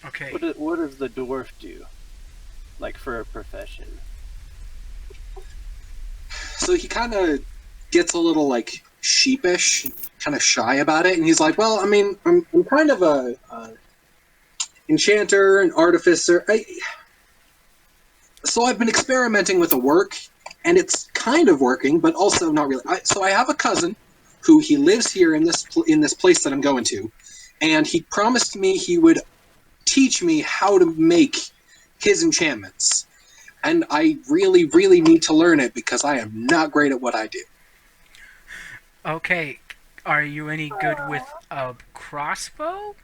Okay. What does the dwarf do? Like for a profession? So he kind of gets a little like sheepish, kind of shy about it, and he's like, "Well, I mean, I'm kind of a enchanter, an artificer. So I've been experimenting with a work, and it's kind of working, but also not really. So I have a cousin who he lives here in this place that I'm going to, and he promised me he would teach me how to make his enchantments. And I really, really need to learn it because I am not great at what I do. Okay. Are you any good with a crossbow?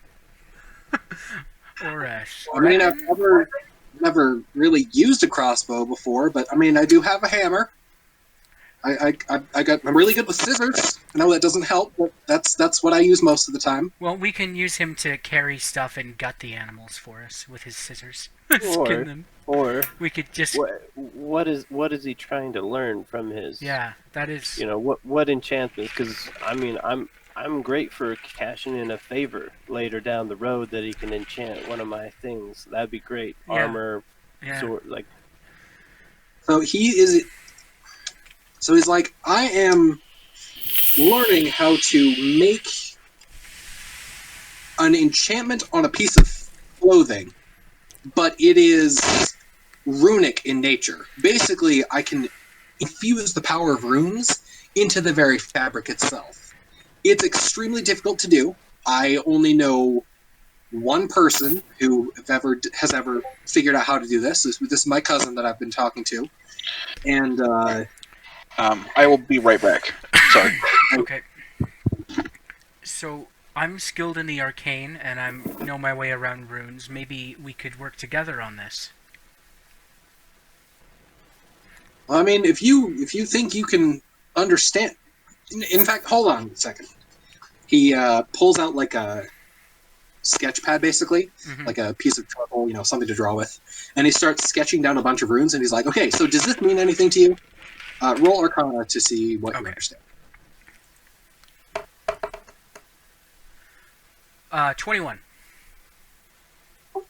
Or a I mean, I've weapon? never really used a crossbow before, but I mean, I do have a hammer. I'm really good with scissors. I know that doesn't help, but that's what I use most of the time. Well, we can use him to carry stuff and gut the animals for us with his scissors. Skin Or them. or We could just. what is he trying to learn from his? Yeah, that is. What enchantments? Because I mean, I'm great for cashing in a favor later down the road that he can enchant one of my things. That'd be great. Yeah, Armor, yeah. sword, like So he's like, I am learning how to make an enchantment on a piece of clothing, but it is runic in nature. Basically, I can infuse the power of runes into the very fabric itself. It's extremely difficult to do. I only know one person who has ever figured out how to do this. This is my cousin that I've been talking to, and I will be right back. Sorry. Okay. So I'm skilled in the arcane, and I know my way around runes. Maybe we could work together on this. I mean, if you think you can understand, in fact, hold on a second. He pulls out like a sketch pad, basically, like a piece of charcoal, something to draw with, and he starts sketching down a bunch of runes. And he's like, "Okay, so does this mean anything to you? Roll Arcana to see what you Okay. understand." 21.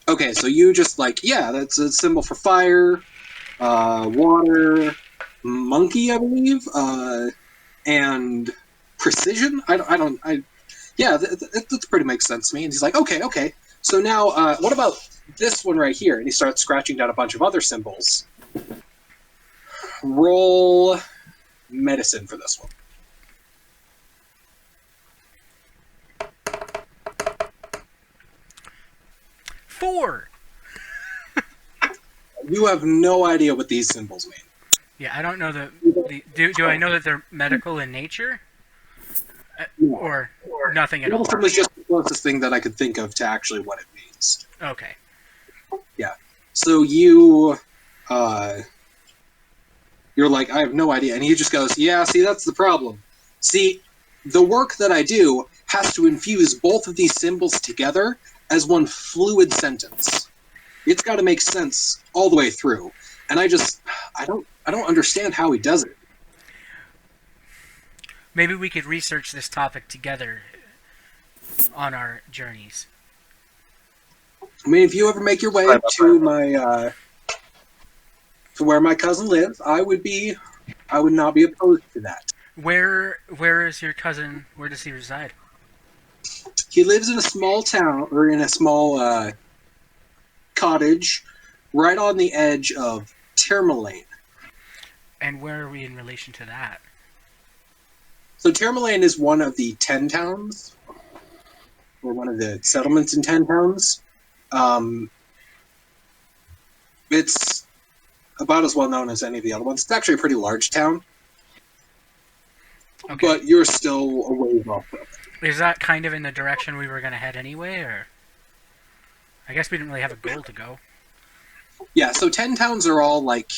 Okay, so you just like, yeah, that's a symbol for fire, water, monkey, I believe, and precision. Yeah, that's pretty makes sense to me. And he's like, okay. So now, what about this one right here? And he starts scratching down a bunch of other symbols. Roll medicine for this one. 4. You have no idea what these symbols mean. Yeah, I don't know do I know that they're medical in nature? Or nothing at all? Medicine was just the closest thing that I could think of to actually what it means. Okay. Yeah. So you're like, I have no idea. And he just goes, yeah, see, that's the problem. See, the work that I do has to infuse both of these symbols together as one fluid sentence. It's got to make sense all the way through. And I don't understand how he does it. Maybe we could research this topic together on our journeys. I mean, if you ever make your way to my to where my cousin lives, I would not be opposed to that. Where is your cousin? Where does he reside? He lives in a small town, or in a small cottage, right on the edge of Tourmaline. And where are we in relation to that? So Tourmaline is one of the 10 towns, or one of the settlements in 10 towns. It's about as well known as any of the other ones. It's actually a pretty large town, Okay. but you're still a ways off from it. Is that kind of in the direction we were going to head anyway, or? I guess we didn't really have a goal to go. Yeah, so 10 towns are all, like,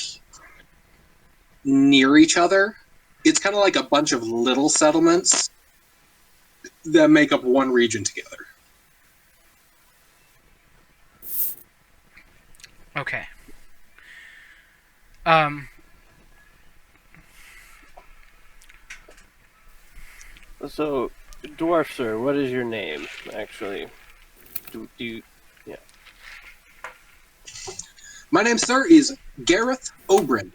near each other. It's kind of like a bunch of little settlements that make up one region together. Okay. so, dwarf sir, what is your name actually? Do you? Yeah. My name, sir, is Gareth Obrin.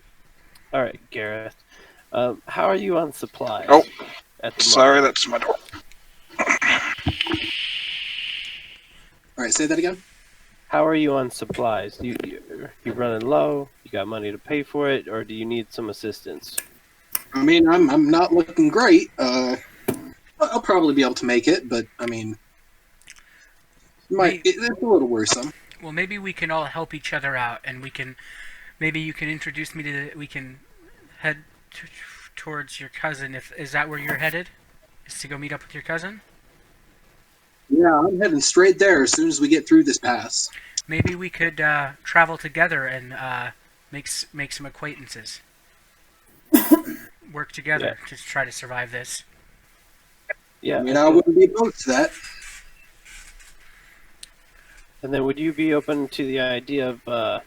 All right, Gareth. How are you on supplies? Oh, at the sorry, moment? that's my door. All right, say that again. How are you on supplies? You running low? You got money to pay for it, or do you need some assistance? I mean, I'm not looking great. I'll probably be able to make it, but I mean, it's a little worrisome. Well, maybe we can all help each other out, and maybe you can introduce me to. We can head towards your cousin. Is that where you're headed? Is to go meet up with your cousin? Yeah, I'm heading straight there as soon as we get through this pass. Maybe we could travel together and make some acquaintances. Work together to try to survive this. Yeah. I mean, I wouldn't be opposed to that. And then would you be open to the idea of,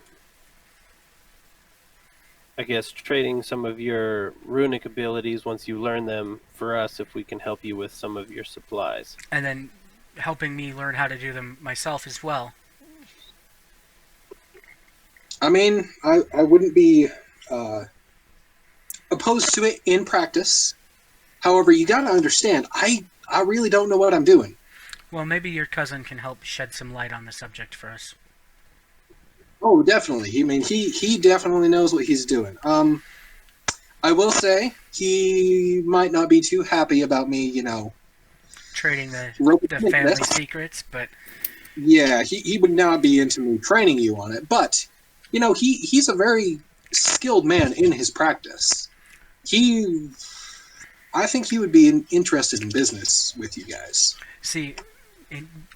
I guess, trading some of your runic abilities once you learn them for us if we can help you with some of your supplies? And then helping me learn how to do them myself as well. I mean, I wouldn't be opposed to it in practice. However, you got to understand, I really don't know what I'm doing. Well, maybe your cousin can help shed some light on the subject for us. Oh, definitely. I mean, he definitely knows what he's doing. I will say he might not be too happy about me, Trading the roping family this. secrets, but Yeah, he would not be into me training you on it, but he's a very skilled man in his practice. I think he would be interested in business with you guys. see,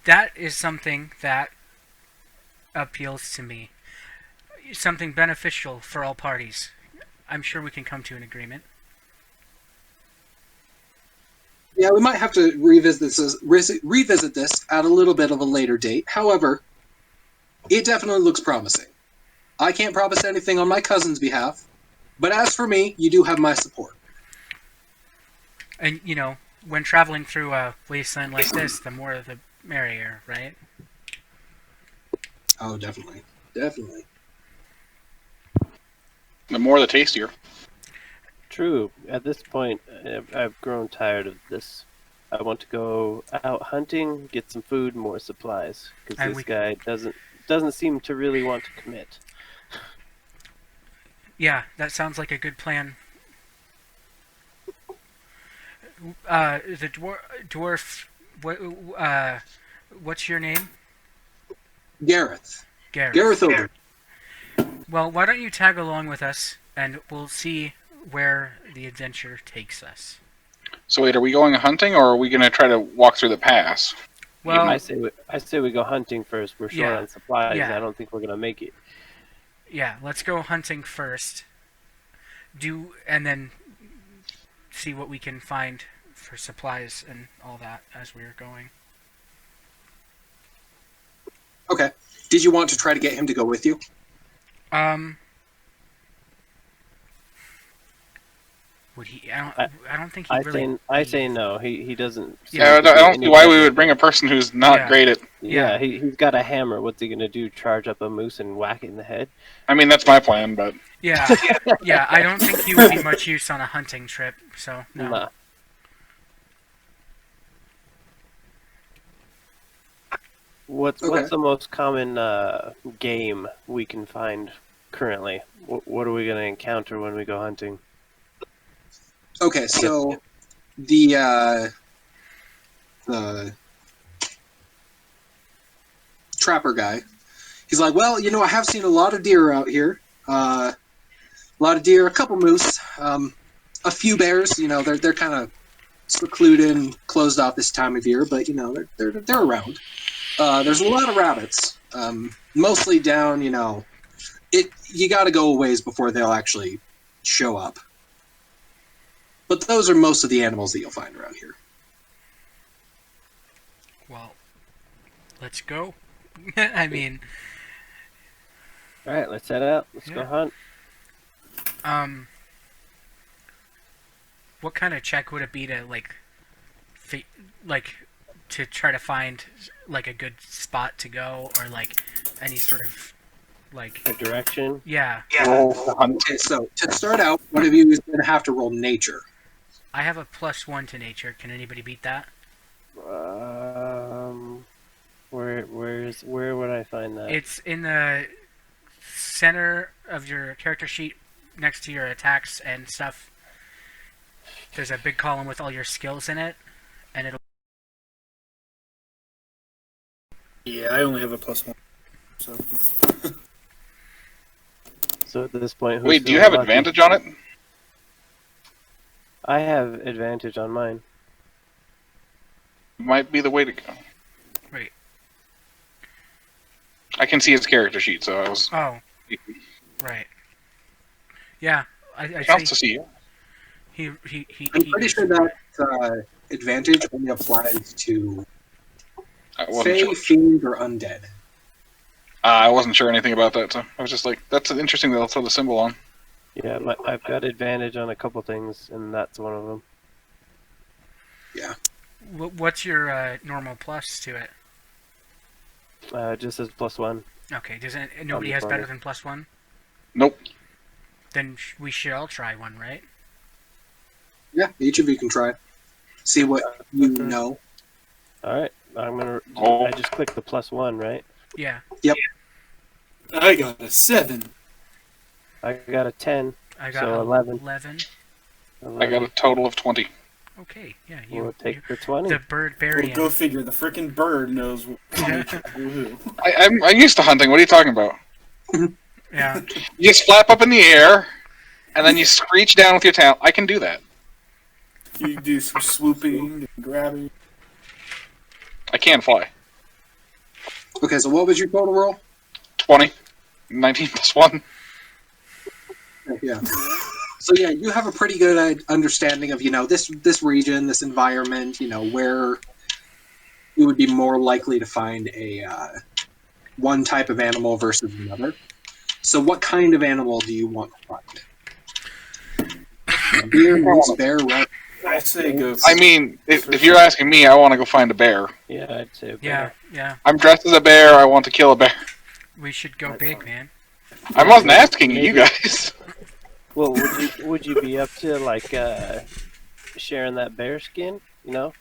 that is something that appeals to me. Something beneficial for all parties. I'm sure we can come to an agreement. Yeah, we might have to revisit this at a little bit of a later date. However, it definitely looks promising. I can't promise anything on my cousin's behalf, but as for me, you do have my support. And, when traveling through a wasteland like this, the more the merrier, right? Oh, definitely. Definitely. The more, the tastier. True. At this point, I've grown tired of this. I want to go out hunting, get some food, more supplies, because And this we- guy doesn't seem to really want to commit. Yeah, that sounds like a good plan. The dwarf, what's your name? Gareth. Gareth. Gareth Over. Well, why don't you tag along with us, and we'll see where the adventure takes us. So wait, are we going hunting, or are we going to try to walk through the pass? Well, I say we go hunting first. We're short Yeah. on supplies. Yeah. I don't think we're gonna make it. yeah, let's go hunting first. And then see what we can find for supplies and all that as we're going. Okay. Did you want to try to get him to go with you? Would he? I don't think he really. I say no. He doesn't. seem Yeah, Yeah, to I be don't see any why we better would bring a than- person who's not Yeah. great at. Yeah, he's got a hammer. What's he gonna do? Charge up a moose and whack it in the head? I mean, that's my plan, but Yeah, yeah. I don't think he would be much use on a hunting trip. So no. Nah. What's the most common game we can find currently? What are we gonna encounter when we go hunting? Okay, so the trapper guy, he's like, well, I have seen a lot of deer out here. A lot of deer, a couple moose, a few bears. They're kind of secluded and closed off this time of year, but they're around. There's a lot of rabbits, mostly down. You got to go a ways before they'll actually show up. But those are most of the animals that you'll find around here. Well, let's go. I mean, All right, let's head out. Let's go hunt. what kind of check would it be to to try to find like a good spot to go, or like any sort of Like, A direction. yeah, Roll for hunt. Okay, so to start out, one of you is going to have to roll nature. I have a +1 to nature. Can anybody beat that? Where would I find that? It's in the center of your character sheet, next to your attacks and stuff. There's a big column with all your skills in it, and it'll. Yeah, I only have a +1. So So at this point, who's Wait, do you feeling have lucky? advantage on it? I have advantage on mine. Might be the way to go. Wait. I can see his character sheet, so I was. Oh, right. Yeah, I Nice see. to see you. I'm pretty sure that advantage only applies to I wasn't Fey, sure. Fiend, or Undead. I wasn't sure anything about that, so I was just like, "That's interesting that I'll throw the symbol on." Yeah, I've got advantage on a couple things, and that's one of them. What's your normal plus to it? Just as +1. Okay, nobody has better than +1? Nope. Then we should all try one, right? Yeah, each of you can try. See what you know. All right, I'm gonna. Oh. I just clicked the +1, right? Yeah. I got a 7. I got a 10. I got So 11. 11. I got a total of 20. Okay, yeah, We'll take the 20. the bird Well, berry. go figure. The frickin' bird knows who. I'm used to hunting. What are you talking about? Yeah. You just flap up in the air, and then you screech down with your tail. I can do that. You do some swooping and grabbing. I can fly. Okay, so what was your total roll? 20. 19 plus 1. Yeah. So yeah, you have a pretty good understanding of this region, this environment. Where you would be more likely to find a one type of animal versus another. So what kind of animal do you want to find? Deer, moose, bear, rabbit. I say go. I mean, if you're asking me, I want to go find a bear. Yeah, I'd say. Okay. Yeah. I'm dressed as a bear. I want to kill a bear. We should go That's big, fine. man. I wasn't asking you guys. Well, would you be up to like sharing that bear skin?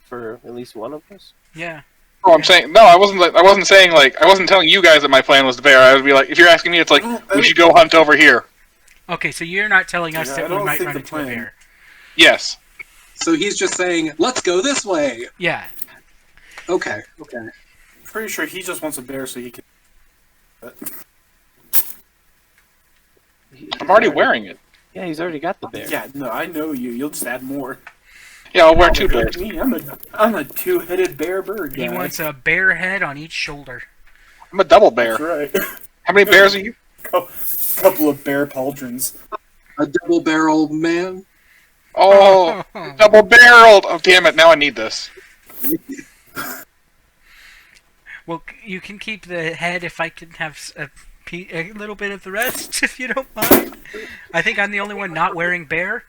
For at least one of us. Yeah. Oh, I'm saying no. I wasn't saying like I wasn't telling you guys that my plan was the bear. I would be like, if you're asking me, it's like we should go hunt over here. Okay, so you're not telling us Yeah, I that we don't might think run the into a plan- bear. Yes. So he's just saying, "Let's go this way." Yeah. Okay. Pretty sure he just wants a bear so he can. I'm already wearing it. Yeah, he's already got the bear. Yeah, no, I know you. You'll just add more. Yeah, I'll wear 2 bears. Me, I'm a 2-headed bear bird guy. He wants a bear head on each shoulder. I'm a double bear. That's right. How many bears are you? Couple of bear pauldrons. A double barrel man. Oh, double barreled. Oh, damn it! Now I need this. Well, you can keep the head if I can have a little bit of the rest, if you don't mind. I think I'm the only one not wearing bear.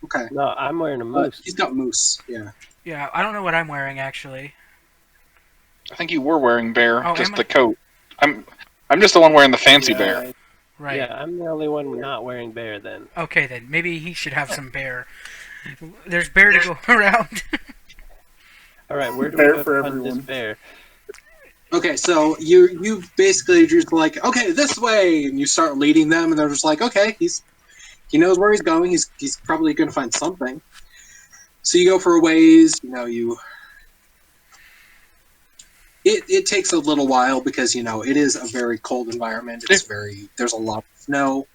Okay. No, I'm wearing a moose. He's got moose. Yeah. Yeah, I don't know what I'm wearing, actually. I think you were wearing bear, Oh, just am I? the coat. I'm just the one wearing the fancy bear. Right. Yeah, I'm the only one not wearing bear then. Okay, then. Maybe he should have some bear. There's bear to go around. All right, where do Bear we go for to hunt this everyone. bear? Okay, so you basically just like, okay, this way, and you start leading them, and they're just like, okay, he knows where he's going. He's probably going to find something. So you go for a ways. It takes a little while because it is a very cold environment. There's a lot of snow.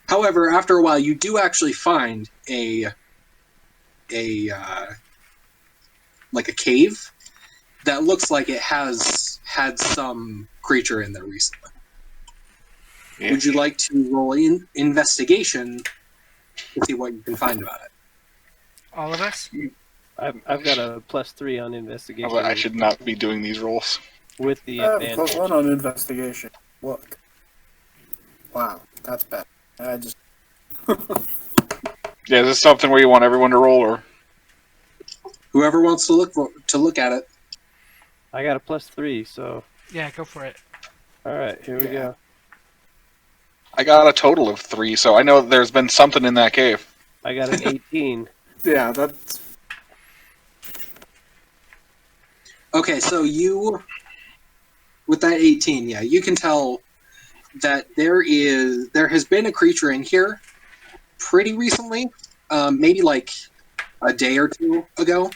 However, after a while, you do actually find a like a cave that looks like it has had some creature in there recently. Yeah. Would you like to roll investigation to see what you can find about it? All of us? I've got a +3 on I investigation. was like, I should not be doing these rolls. with the advantage. +1 on investigation. Look. Wow, that's bad. I just. Yeah, is this something where you want everyone to roll, or Whoever wants to look at it. I got a +3, so Yeah, go for it. all right, here we Yeah. go. I got a total of 3, so I know there's been something in that cave. I got an 18. Yeah, that's Okay, so you, with that 18, yeah, you can tell that there has been a creature in here pretty recently, maybe like a day or two ago.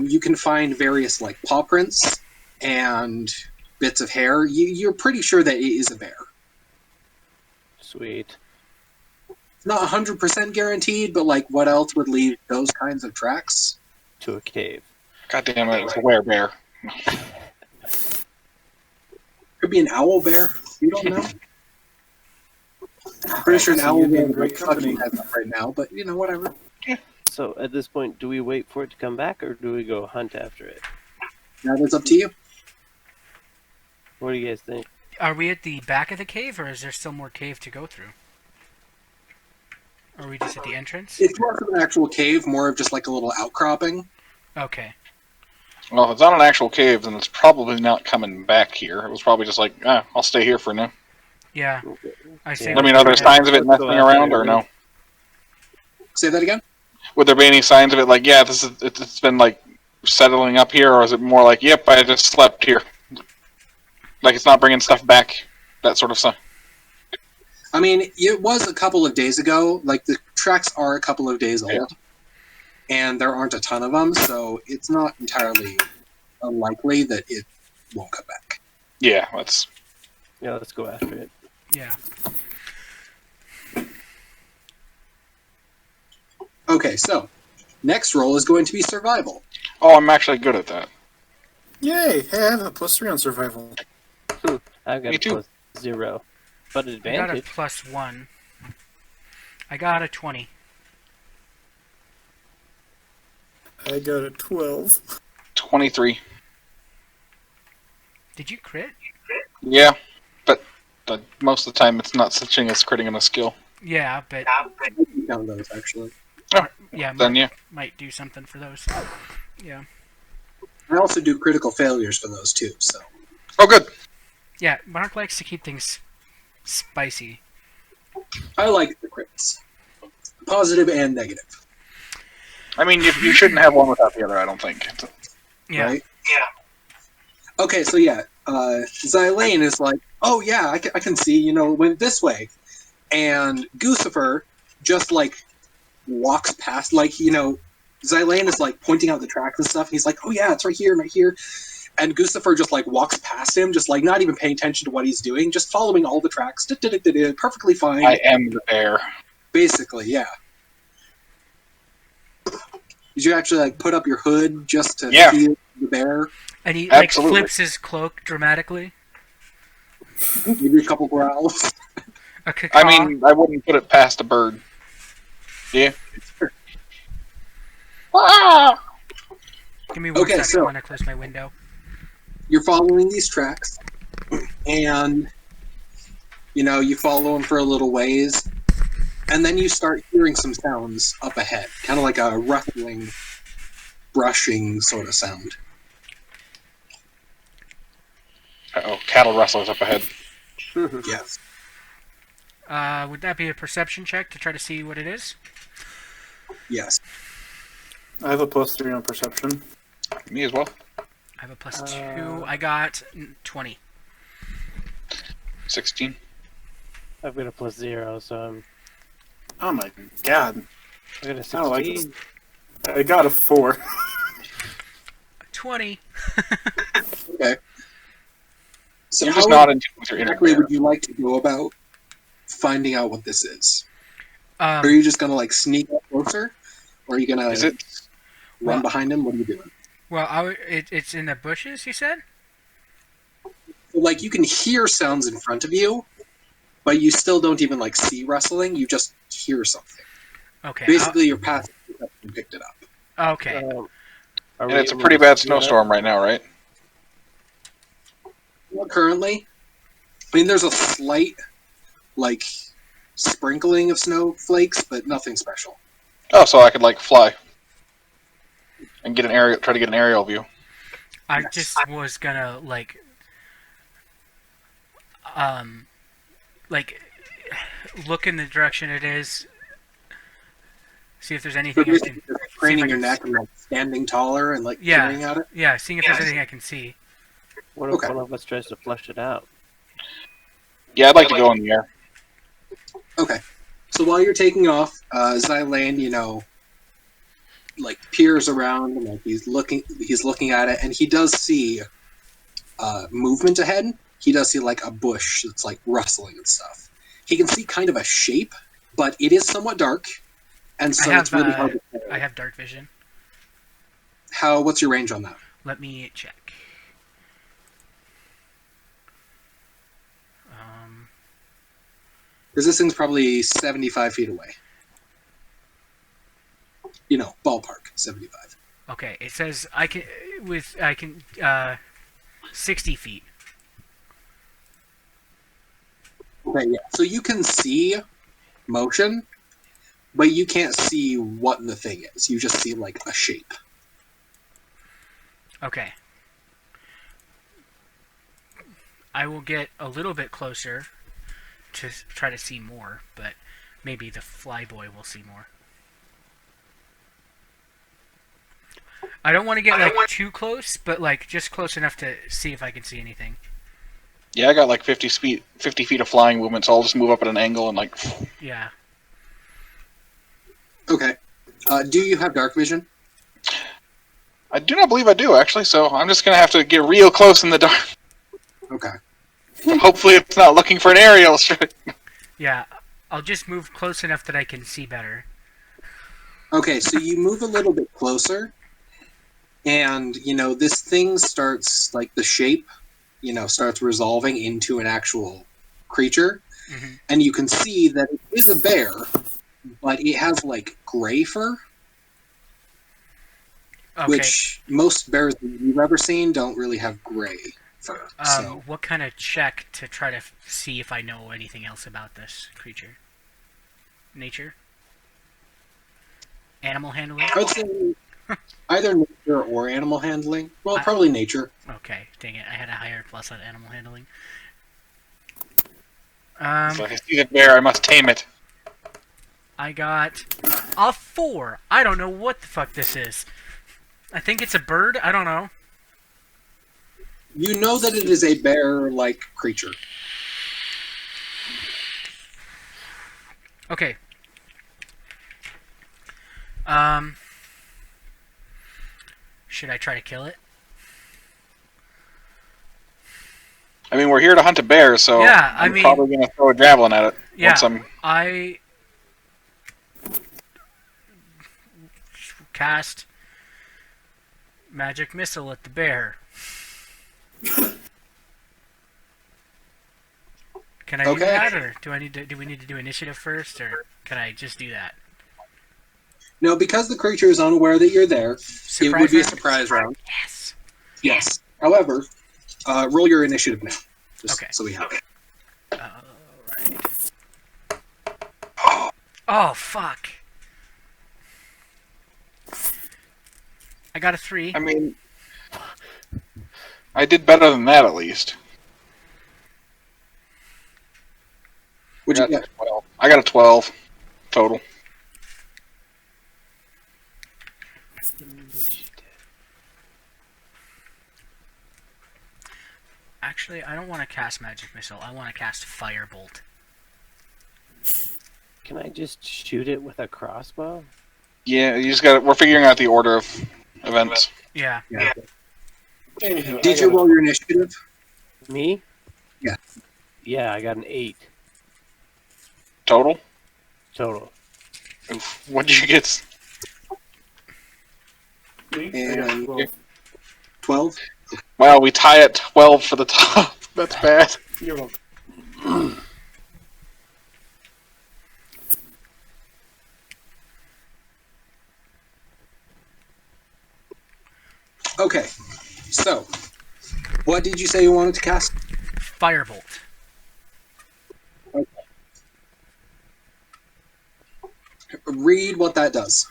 You can find various like paw prints and bits of hair. You're pretty sure that it is a bear. Sweet. It's not 100% guaranteed, but like what else would leave those kinds of tracks? To a cave. God damn it, it's a werebear. Could be an owl bear. You don't know. Pretty sure an So owl you'd be bear in great is fucking company. that up right now, but you know, whatever. So at this point, do we wait for it to come back, or do we go hunt after it? That is up to you. What do you guys think? Are we at the back of the cave, or is there still more cave to go through? Or are we just at the entrance? It's less of an actual cave, more of just like a little outcropping. Okay. Well, if it's not an actual cave, then it's probably not coming back here. It was probably just like, I'll stay here for now. Yeah. I say. Yeah. I mean, are there signs of it Let's go messing after around, it. or no? Say that again? Would there be any signs of it like, yeah, it's been like settling up here, or is it more like, yep, I just slept here? Like it's not bringing stuff back, that sort of stuff. I mean, it was a couple of days ago. Like, the tracks are a couple of days old. Yeah. And there aren't a ton of them, so it's not entirely unlikely that it won't come back. Yeah, let's. Yeah, let's go after it. Yeah. Okay, so next roll is going to be survival. Oh, I'm actually good at that. Yay! Hey, I have a +3 on survival. I've got Me a too. +0. But I got a advantage. +1. I got a 20. I got a 12. 23. Did you crit? Yeah, but most of the time it's not such thing as critting on a skill. Yeah, but I can count those, actually. yeah, Then yeah. might do something for those. Yeah. I also do critical failures for those, too, so. Oh, good. Yeah, Mark likes to keep things spicy. I like the crits. Positive and negative. I mean, you shouldn't have one without the other, I don't think. Yeah. Right? Yeah. Okay, so yeah, Xylane is like, oh yeah, I can see, you know, it went this way. And Gossifer just, like, walks past, like, you know, Xylane is, like, pointing out the tracks and stuff, and he's like, oh yeah, it's right here and right here. And Gossifer just, like, walks past him, just, like, not even paying attention to what he's doing, just following all the tracks, perfectly fine. I am the bear. Basically, yeah. Did you actually, like, put up your hood just to Yeah. feel the bear? And he like Absolutely. flips his cloak dramatically. Maybe a couple growls? A cacaw. I mean, I wouldn't put it past a bird. Yeah. Give me one Okay, second. so- When I close my window. You're following these tracks, and, you know, you follow them for a little ways, and then you start hearing some sounds up ahead, kind of like a rustling, brushing sort of sound. Uh-oh, cattle rustlers up ahead. Yes. Would that be a perception check to try to see what it is? Yes. I have a +3 on perception. Me as well. I have a +2. I got 20. 16. I've got a +0, so Oh my god. I got a I 16. don't like this. I got a 4. 20. Okay. So You're how just not in tune with your inner exactly bear. would you like to go about finding out what this is? Um, Are you just going to, like, sneak up closer? Or are you going Is to it? run Well- behind him? What are you doing? well, it's in the bushes, you said? Like, you can hear sounds in front of you, but you still don't even, like, see rustling. You just hear something. Okay. Basically, your passive perception picked it up. Okay. Are And we it's a able pretty to bad split up? snowstorm right now, right? Well, currently, I mean, there's a slight, like, sprinkling of snowflakes, but nothing special. Oh, so I could like fly and get an aerial, try to get an aerial view. I Yes. just was gonna like look in the direction it is. See if there's So anything I basically can. just See if craning I your can. neck and like standing taller and like Yeah. peering at it. Yeah, seeing if there's anything I can see. What if Okay. one of us tries to flush it out? Yeah, I'd like to go in the air. Okay. So while you're taking off, Zylan, like peers around and like he's looking at it, and he does see movement ahead. He does see like a bush that's like rustling and stuff. He can see kind of a shape, but it is somewhat dark, and so it's really hard to tell. I have dark vision. What's your range on that? Let me check. Because this thing's probably 75 feet away. Ballpark 75. Okay, it says I can 60 feet. Okay, yeah. So you can see motion, but you can't see what the thing is. You just see like a shape. Okay. I will get a little bit closer to try to see more, but maybe the flyboy will see more. I don't want to get like too close, but like just close enough to see if I can see anything. Yeah, I got like 50 feet of flying movement, so I'll just move up at an angle and like. Yeah. Okay. Do you have dark vision? I do not believe I do actually, so I'm just gonna have to get real close in the dark. Okay. Hopefully, it's not looking for an aerial strike. Yeah. I'll just move close enough that I can see better. Okay, so you move a little bit closer, and this thing starts like the shape, starts resolving into an actual creature, Mm-hmm. and you can see that it is a bear, but it has like gray fur, Okay. which most bears that you've ever seen don't really have gray fur. So What kind of check to try to see if I know anything else about this creature? Nature? Animal handling? I would say either nature or animal handling. Well, probably nature. Okay, dang it. I had a higher plus on animal handling. If I see the bear, I must tame it. I got a 4. I don't know what the fuck this is. I think it's a bird. I don't know. You know that it is a bear-like creature. Okay. Should I try to kill it? I mean, we're here to hunt a bear, so Yeah, I'm probably gonna throw a javelin at it. Yeah, Once I'm... I cast magic missile at the bear. Can I do Okay. that, or do we need to do initiative first, or can I just do that? No, because the creature is unaware that you're there, it would be a round? surprise round. Yes. Yes. However, roll your initiative now. Just Okay. so we have it. Alright. Oh, fuck. I got a 3. I mean, I did better than that at least. What'd you get? I got a 12 total. Actually, I don't want to cast magic missile. I want to cast firebolt. Can I just shoot it with a crossbow? Yeah, you just got. We're figuring out the order of events. Yeah. Yeah. Anywho, Did you roll your initiative? Me? Yeah. Yeah, I got an 8 Total. total. Oof. What did you get? And 12? Wow, we tie at 12 for the top. That's bad. You're welcome. Okay. So, what did you say you wanted to cast? Firebolt. Read what that does.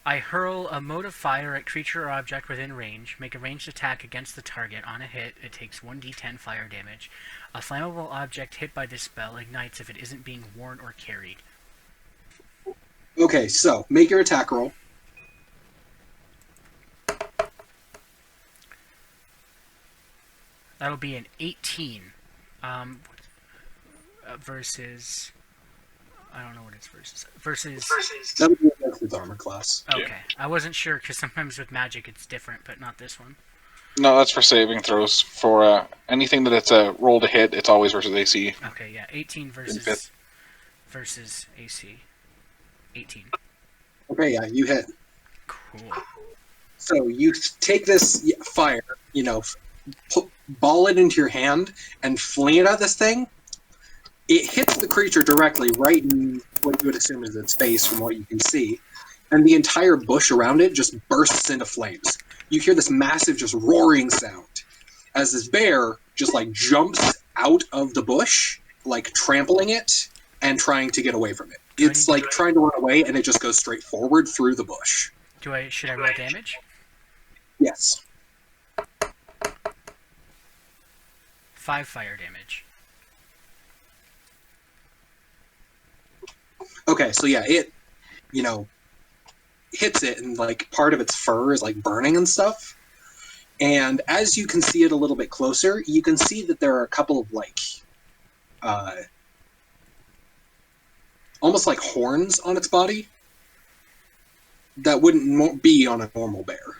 I hurl a mode of fire at creature or object within range. Make a ranged attack against the target. On a hit, it takes 1d10 fire damage. A flammable object hit by this spell ignites if it isn't being worn or carried. Okay, so make your attack roll. That'll be an 18. Versus... I don't know what it's versus. Versus... That would be against his armor class. Okay. I wasn't sure, because sometimes with magic it's different, but not this one. No, that's for saving throws. For anything that it's a roll to hit, it's always versus AC. Okay, yeah. 18 versus AC. 18. Okay, yeah, you hit. Cool. So you take this fire, ball it into your hand and fling it at this thing. It hits the creature directly right in what you would assume is its face from what you can see, and the entire bush around it just bursts into flames. You hear this massive just roaring sound as this bear just like jumps out of the bush, like trampling it and trying to get away from it. It's like trying to run away and it just goes straight forward through the bush. Should I roll damage? Yes. 5 fire damage. Okay, so yeah, it, hits it and like part of its fur is like burning and stuff. And as you can see it a little bit closer, you can see that there are a couple of like, almost like horns on its body that wouldn't be on a normal bear.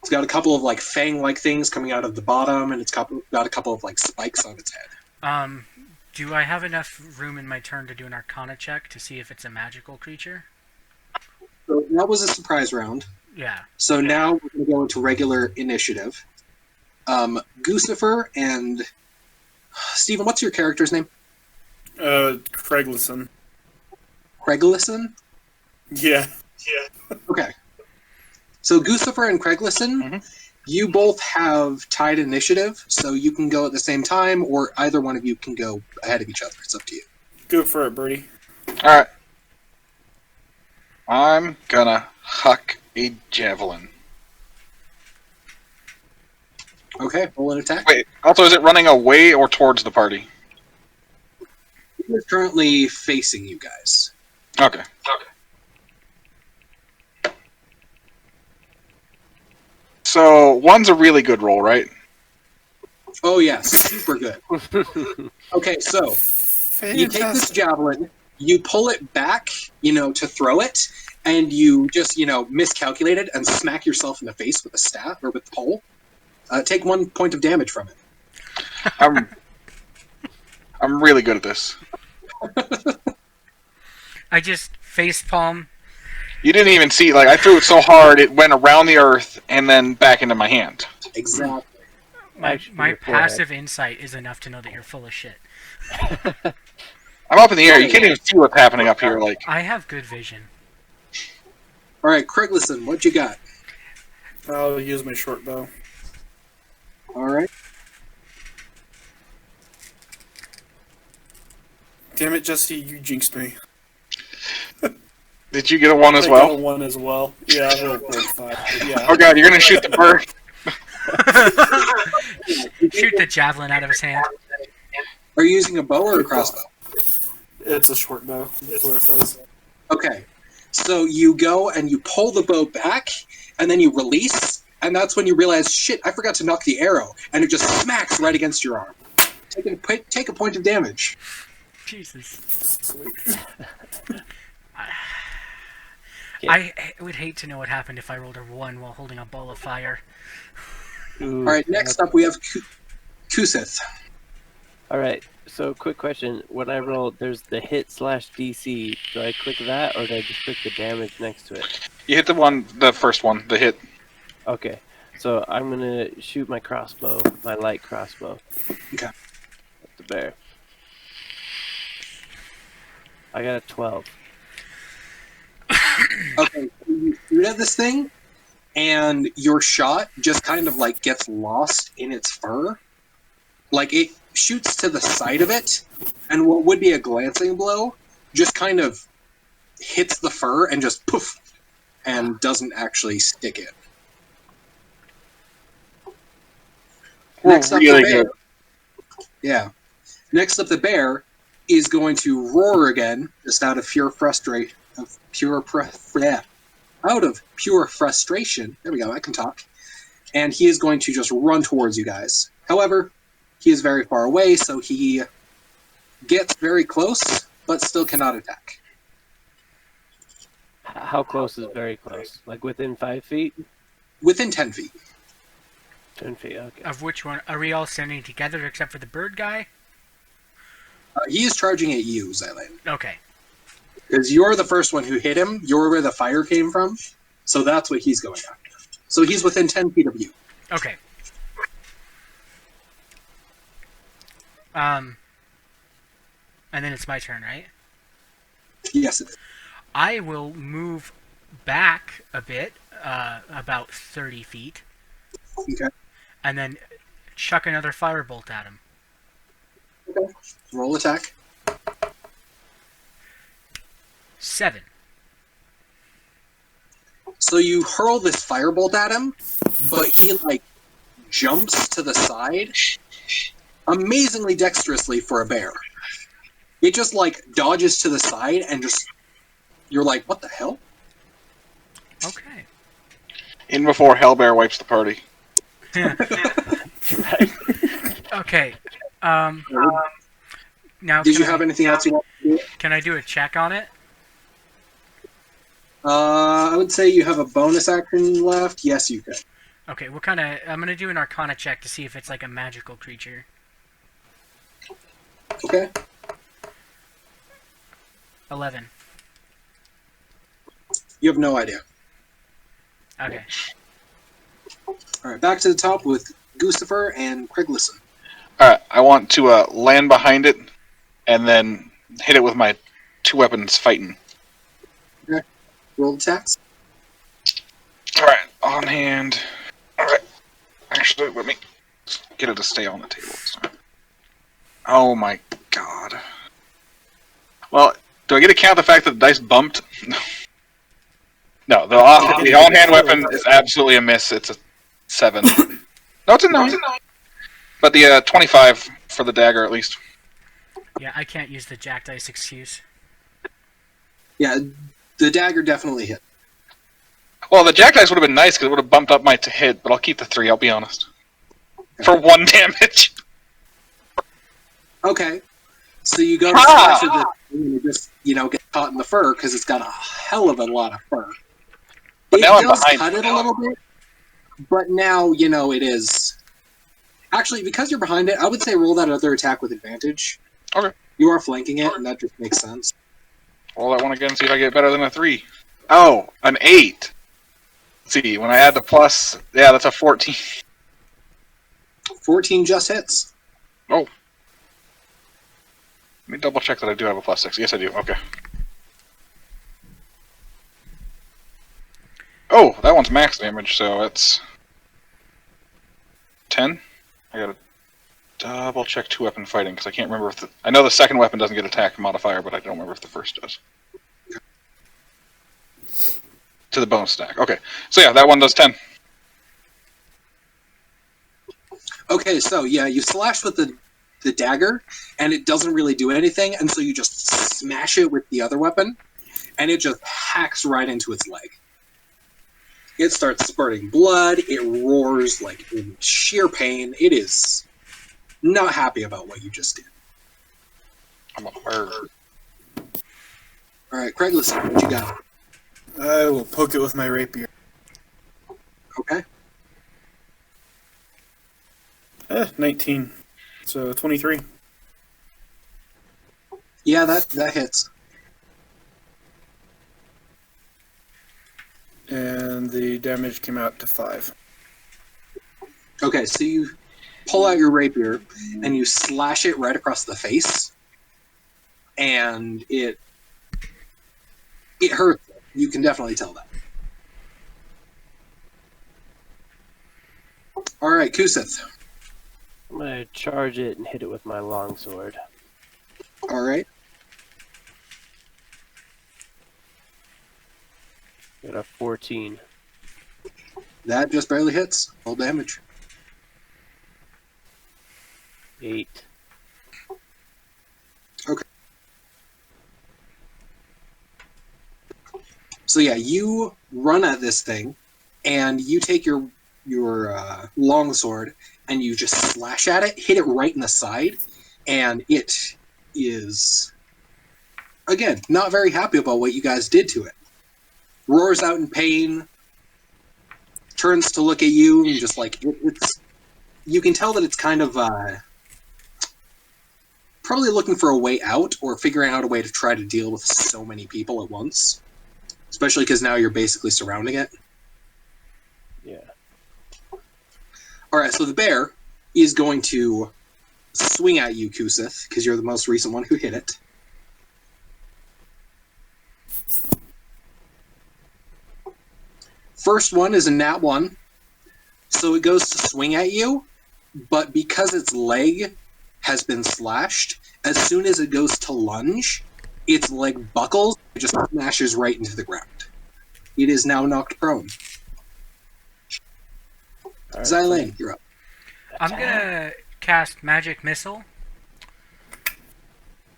It's got a couple of like fang-like things coming out of the bottom, and it's got a couple of like spikes on its head. Do I have enough room in my turn to do an Arcana check to see if it's a magical creature? So that was a surprise round. Yeah. So now we're going to go into regular initiative. Gossifer and Stephen, what's your character's name? Craiglison. Craiglison? Yeah. Okay. So Gossifer and Craiglison, you both have tied initiative, so you can go at the same time, or either one of you can go ahead of each other. It's up to you. Go for it, Birdie. Alright. I'm gonna huck a javelin. Okay, roll an attack. Wait, also, is it running away or towards the party? It is currently facing you guys. Okay. So, one's a really good roll, right? Oh yes, super good. Okay, so you take this javelin, you pull it back, to throw it, and you just, miscalculate it and smack yourself in the face with a staff or with the pole. Take 1 point of damage from it. I'm really good at this. I just facepalm. You didn't even see, I threw it so hard it went around the earth and then back into my hand. Exactly. My passive insight is enough to know that you're full of shit. I'm up in the air. You can't even see what's happening up here. I have good vision. All right, Craiglison, what you got? I'll use my short bow. All right. Damn it, Jesse, you jinxed me. Did you get a 1 as I well? got a 1 as well. Yeah, I rolled 5. Yeah. Oh god, you're gonna shoot the bird. Shoot the javelin out of his hand. Are you using a bow or a crossbow? It's a short bow. That's what it says. Okay. So you go and you pull the bow back, and then you release, and that's when you realize, shit, I forgot to knock the arrow, and it just smacks right against your arm. Take a point of damage. Jesus. Sweet. I would hate to know what happened if I rolled a 1 while holding a ball of fire. All right, next up we have Kusith. Alright, so quick question. When I roll, there's the hit/DC. Do I click that, or do I just click the damage next to it? You hit the first one, the hit. Okay, so I'm gonna shoot my crossbow, my light crossbow. Okay. At the bear. I got a 12. Okay, so you shoot at this thing, and your shot just kind of gets lost in its fur. It shoots to the side of it, and what would be a glancing blow just kind of hits the fur and just poof, and doesn't actually stick it. Next up, Really the bear. good. Yeah. Next up, the bear is going to roar again, just out of pure frustration. Out of pure frustration. There we go. I can talk. And he is going to just run towards you guys. However, he is very far away, so he gets very close, but still cannot attack. How close is very close? Like within 5 feet? Within 10 feet. 10 feet, okay. Of which one? Are we all standing together except for the bird guy? He is charging at you, Zylan. Okay. Because you're the first one who hit him. You're where the fire came from. So that's what he's going after. So he's within 10 feet of you. Okay. And then it's my turn, right? Yes, it is. I will move back a bit, about 30 feet, Okay. and then chuck another firebolt at him. Okay. Roll attack. 7. So you hurl this firebolt at him, but he, like, jumps to the side amazingly dexterously for a bear. It just, like, dodges to the side and just... You're like, what the hell? Okay. In before Hellbear wipes the party. Okay. Now, Did you have anything else you want to do? Can I do a check on it? I would say you have a bonus action left. Yes, you could. Okay, what kind of... I'm going to do an Arcana check to see if it's like a magical creature. Okay. 11. You have no idea. Okay. Alright, back to the top with Gossifer and Craig Listen. Alright, I want to land behind it and then hit it with my 2 weapons fighting. Roll attacks. Alright, on hand. Alright. Actually, let me get it to stay on the table this time. Oh my god. Well, do I get to count the fact that the dice bumped? No, the on-hand weapon is absolutely a miss. It's a 7. No, it's a 9. But the 25 for the dagger, at least. Yeah, I can't use the Jack Dice excuse. Yeah, the dagger definitely hit. Well, the jack dice would have been nice because it would have bumped up my to hit, but I'll keep the 3, I'll be honest. For 1 damage. Okay. So you go to slash at it and you just, get caught in the fur because it's got a hell of a lot of fur. But now I'm does behind cut you it a now. little bit, but now, it is... Actually, because you're behind it, I would say roll that other attack with advantage. Okay. You are flanking it, and that just makes sense. Roll that one again, see if I get better than a 3. Oh, an 8. Let's see, when I add the plus, yeah, that's a 14. 14 just hits. Oh. Let me double check that I do have a plus 6. Yes, I do. Okay. Oh, that one's max damage, so it's 10. I gotta double check 2 weapon fighting because I can't remember if I know the second weapon doesn't get attack modifier, but I don't remember if the first does. To the bonus stack. Okay, so yeah, that one does 10. Okay, so yeah, you slash with the dagger, and it doesn't really do anything, and so you just smash it with the other weapon, and it just hacks right into its leg. It starts spurting blood, it roars like in sheer pain. It is not happy about what you just did. I'm a bird. Alright, Craig, listen, what you got? I will poke it with my rapier. Okay. 19. So 23. Yeah, that hits. And the damage came out to 5. Okay, so you pull out your rapier, and you slash it right across the face, and it hurts. You can definitely tell that. Alright, Kusith. I'm gonna charge it and hit it with my longsword. Alright. Got a 14. That just barely hits. Full damage. 8. So yeah, you run at this thing, and you take your longsword and you just slash at it, hit it right in the side, and it is again not very happy about what you guys did to it. Roars out in pain, turns to look at you, and just like it's. You can tell that it's kind of probably looking for a way out or figuring out a way to try to deal with so many people at once. Especially because now you're basically surrounding it. Yeah. Alright, so the bear is going to swing at you, Kusith, because you're the most recent one who hit it. First one is a nat 1. So it goes to swing at you, but because its leg has been slashed, as soon as it goes to lunge, its leg buckles and just smashes right into the ground. It is now knocked prone. Alright, Xylane, you're up. I'm gonna cast Magic Missile.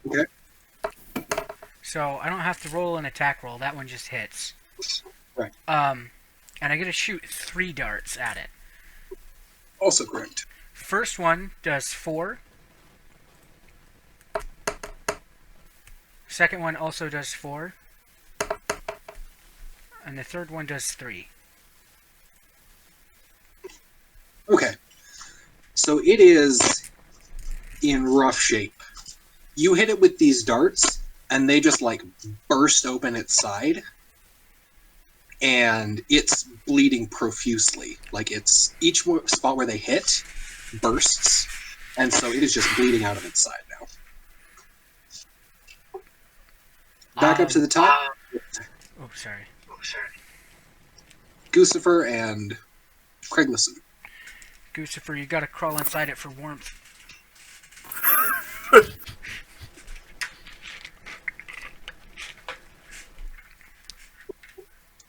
Okay. So I don't have to roll an attack roll. That one just hits. Right. And I get to shoot 3 darts at it. Also correct. First one does 4. Second one also does 4. And the third one does 3. Okay. So it is in rough shape. You hit it with these darts, and they just like burst open its side, and it's bleeding profusely. Like it's each spot where they hit bursts, and so it is just bleeding out of its side now. Back up to the top. Oh, sorry. Gossifer and Craiglison. Goosifer, you gotta crawl inside it for warmth.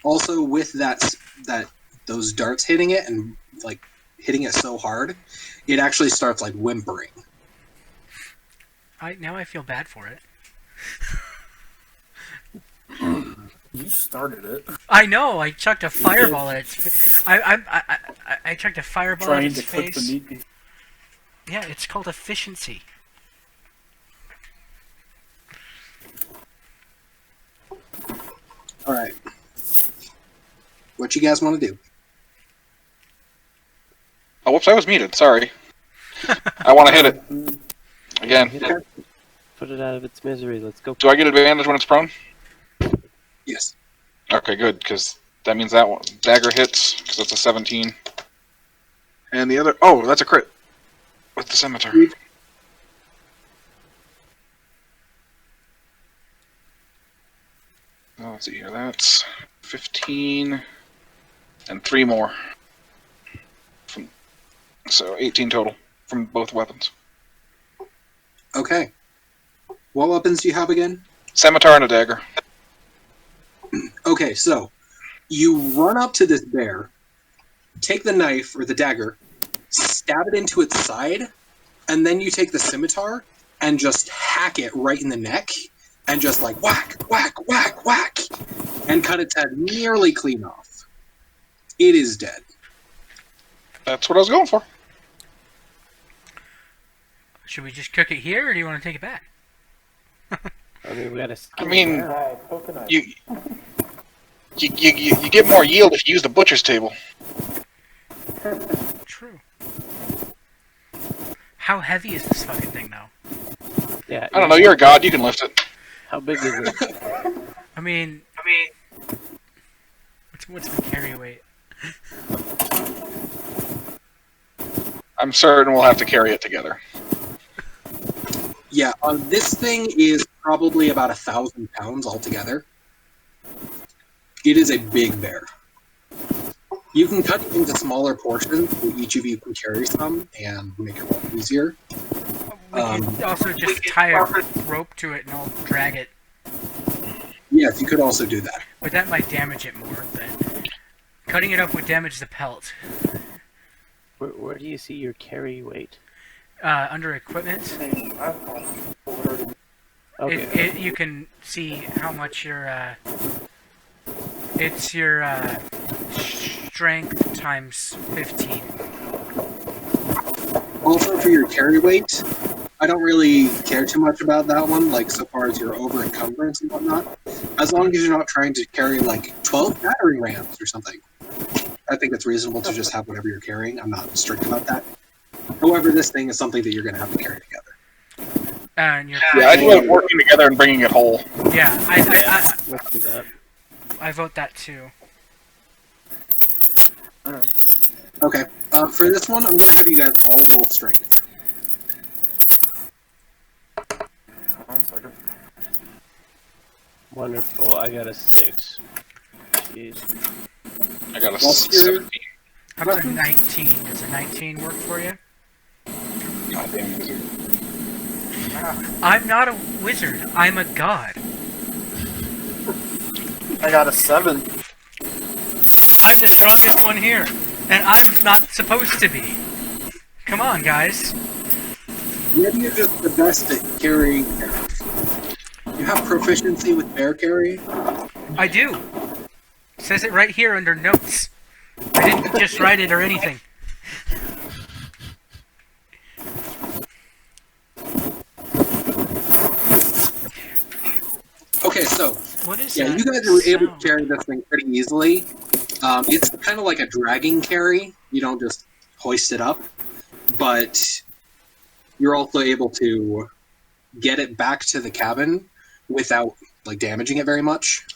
Also, with those darts hitting it and like hitting it so hard, it actually starts like whimpering. Now I feel bad for it. You started it. I know. I chucked a fireball at its. I chucked a fireball at Trying its to cook face. the meat. Yeah, it's called efficiency. All right. What you guys want to do? Oh, whoops, I was muted. Sorry. I want to hit it. Again. Put it out of its misery. Let's go. Do I get advantage when it's prone? Yes. Okay, good, because that means that one dagger hits, because that's a 17. And the other... Oh, that's a crit. With the scimitar. Oh, let's see here. That's 15... And 3 more. So 18 total from both weapons. Okay. What weapons do you have again? Scimitar and a dagger. Okay, so you run up to this bear, take the knife or the dagger, stab it into its side, and then you take the scimitar and just hack it right in the neck, and just like whack, whack, whack, whack, and cut its head nearly clean off. It is dead. That's what I was going for. Should we just cook it here, or do you want to take it back? I mean, we gotta. I mean, Coconut. you get more yield if you use the butcher's table. True. How heavy is this fucking thing, though? Yeah. I don't know, you're a god, you can lift it. How big is it? I mean, what's the carry weight? I'm certain we'll have to carry it together. Yeah, this thing is probably about 1,000 pounds altogether. It is a big bear. You can cut it into smaller portions, so each of you can carry some and make it a lot easier. We could also just tie a rope to it and I'll drag it. Yes, you could also do that. But that might damage it more. But cutting it up would damage the pelt. Where do you see your carry weight? Under equipment, Okay. you can see how much your it's your strength times 15. Also, for your carry weight, I don't really care too much about that one, like so far as your over encumbrance and whatnot. As long as you're not trying to carry like 12 battering rams or something. I think it's reasonable to just have whatever you're carrying. I'm not strict about that. However, this thing is something that you're going to have to carry together. And your Yeah, I do it working together and bringing it whole. yeah, Let's do that. I vote that too. Okay, for this one, I'm going to have you guys all roll strength. Wonderful. I got a 6. Jeez. I got a What's your- 17. How about a 19? Does a 19 work for you? Goddamn wizard. I'm not a wizard. I'm a god. I got a 7. I'm the strongest one here, and I'm not supposed to be. Come on, guys. Maybe you're just the best at carrying bears. You have proficiency with bear carry? I do. It says it right here under notes. I didn't just write it or anything. Okay, so What is yeah, that you guys were able sound? to carry this thing pretty easily. It's kind of like a dragging carry. You don't just hoist it up, but you're also able to get it back to the cabin without like damaging it very much.